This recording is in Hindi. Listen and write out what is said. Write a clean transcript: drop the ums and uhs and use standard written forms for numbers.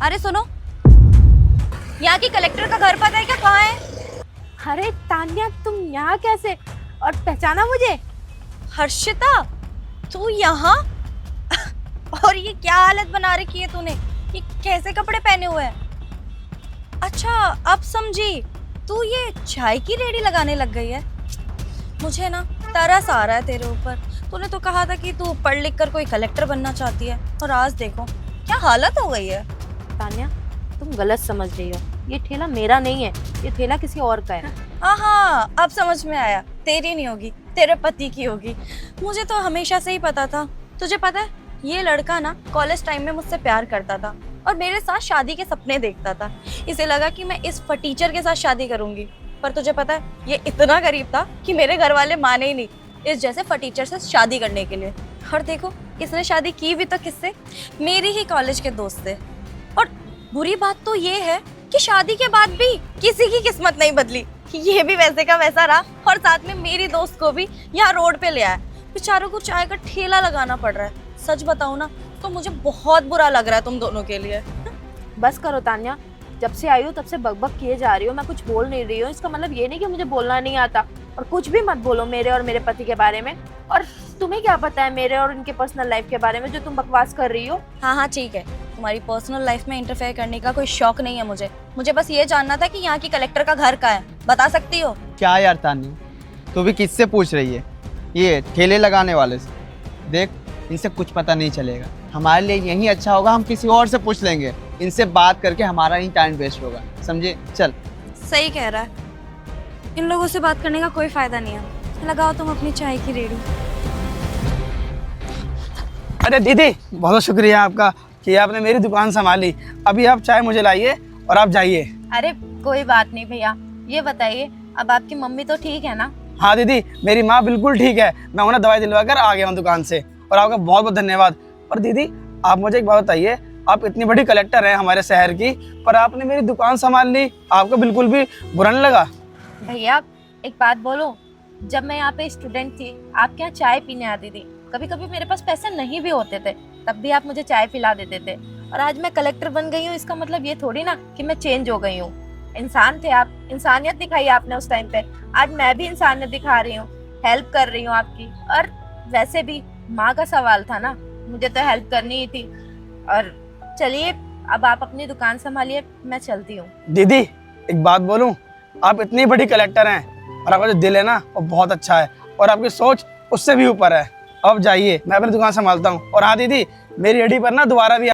अरे सुनो, यहाँ की कलेक्टर का घर पता है क्या, कहाँ है? अरे तान्या, तुम यहाँ कैसे, और पहचाना मुझे? हर्षिता, तू यहाँ? और ये क्या हालत बना रखी है तूने? ये कैसे कपड़े पहने हुए हैं? अच्छा, अब समझी, तू ये चाय की रेडी लगाने लग गई है। मुझे ना तरस आ रहा है तेरे ऊपर। तूने तो कहा था कि तू पढ़ लिख कर कोई कलेक्टर बनना चाहती है, और आज देखो क्या हालत हो गई है। तान्या, तुम गलत समझ रही हो। ये ठेला मेरा नहीं है, ये ठेला किसी और का है। हाँ, अब समझ में आया, तेरी नहीं होगी, तेरे पति की होगी। मुझे तो हमेशा से ही पता था। तुझे पता है, ये लड़का ना कॉलेज टाइम में मुझसे प्यार करता था और मेरे साथ शादी के सपने देखता था। इसे लगा कि मैं इस फटीचर के साथ शादी करूंगी, पर तुझे पता है, ये इतना गरीब था कि मेरे घर वाले माने ही नहीं इस जैसे फटीचर से शादी करने के लिए। और देखो, इसने शादी की भी तो किससे? मेरी ही कॉलेज के दोस्त से। और बुरी बात तो ये है कि शादी के बाद भी किसी की किस्मत नहीं बदली। ये भी वैसे का वैसा रहा, और साथ में मेरी दोस्त को भी यहाँ रोड पे ले आया। बेचारों को चाय का ठेला लगाना पड़ रहा है। सच बताऊं ना, तो मुझे बहुत बुरा लग रहा है तुम दोनों के लिए। बस करो तान्या, जब से आई हो तब से बकबक किए जा रही हो। मैं कुछ बोल नहीं रही हूँ, इसका मतलब ये नहीं कि मुझे बोलना नहीं आता। और कुछ भी मत बोलो मेरे और मेरे पति के बारे में। और तुम्हें क्या पता है मेरे और उनके पर्सनल लाइफ के बारे में जो तुम बकवास कर रही हो? हाँ ठीक है, तुम्हारी पर्सनल लाइफ में इंटरफेयर करने का कोई शौक नहीं है मुझे बस ये जानना था कि यहाँ की कलेक्टर का घर कहाँ है। बता सकती हो? क्या यार तानी, तू भी किससे पूछ रही है? ये ठेले लगाने वाले से। देख, इनसे कुछ पता नहीं चलेगा। हमारे लिए यही अच्छा होगा, हम किसी और से पूछ लेंगे। इनसे बात करके हमारा ही टाइम वेस्ट होगा, समझे? चल। सही कह रहा है, इन लोगों से बात करने का कोई फायदा नहीं है। लगाओ तुम अपनी चाय की रेडी। अरे दीदी, बहुत शुक्रिया आपका कि आपने मेरी दुकान संभाली। अभी आप चाय मुझे लाइए और आप जाइए। अरे कोई बात नहीं भैया। ये बताइए, अब आपकी मम्मी तो ठीक है ना? हाँ दीदी, मेरी माँ बिल्कुल ठीक है। मैं उन्हें दवाई दिलवा कर आ गया हूँ दुकान से। और आपका बहुत बहुत धन्यवाद। और दीदी, आप मुझे एक बात बताइए, आप इतनी बड़ी कलेक्टर हैं हमारे शहर की, पर आपने मेरी दुकान संभाल ली, आपको बिल्कुल भी बुरा नहीं लगा? भैया एक बात बोलो, जब मैं यहाँ पे स्टूडेंट थी, आपके यहाँ चाय पीने आती थी। कभी कभी मेरे पास पैसे नहीं भी होते थे, तब भी आप मुझे चाय पिला देते थे। और आज मैं कलेक्टर बन गई हूँ, इसका मतलब ये थोड़ी ना कि मैं चेंज हो गई हूँ। इंसान थे आप, इंसानियत दिखाई आपने उस टाइम पे। आज मैं भी इंसानियत दिखा रही हूँ, हेल्प कर रही हूँ आपकी। और वैसे भी माँ का सवाल था ना, मुझे तो हेल्प करनी ही थी। और चलिए, अब आप अपनी दुकान संभालिए, मैं चलती हूँ। दीदी एक बात बोलूं, आप इतनी बड़ी कलेक्टर हैं और आपका जो दिल है ना वो बहुत अच्छा है, और आपकी सोच उससे भी ऊपर है। अब जाइए, मैं अपनी दुकान संभालता हूँ। और हाँ दीदी, मेरी रेडी पर ना दोबारा भी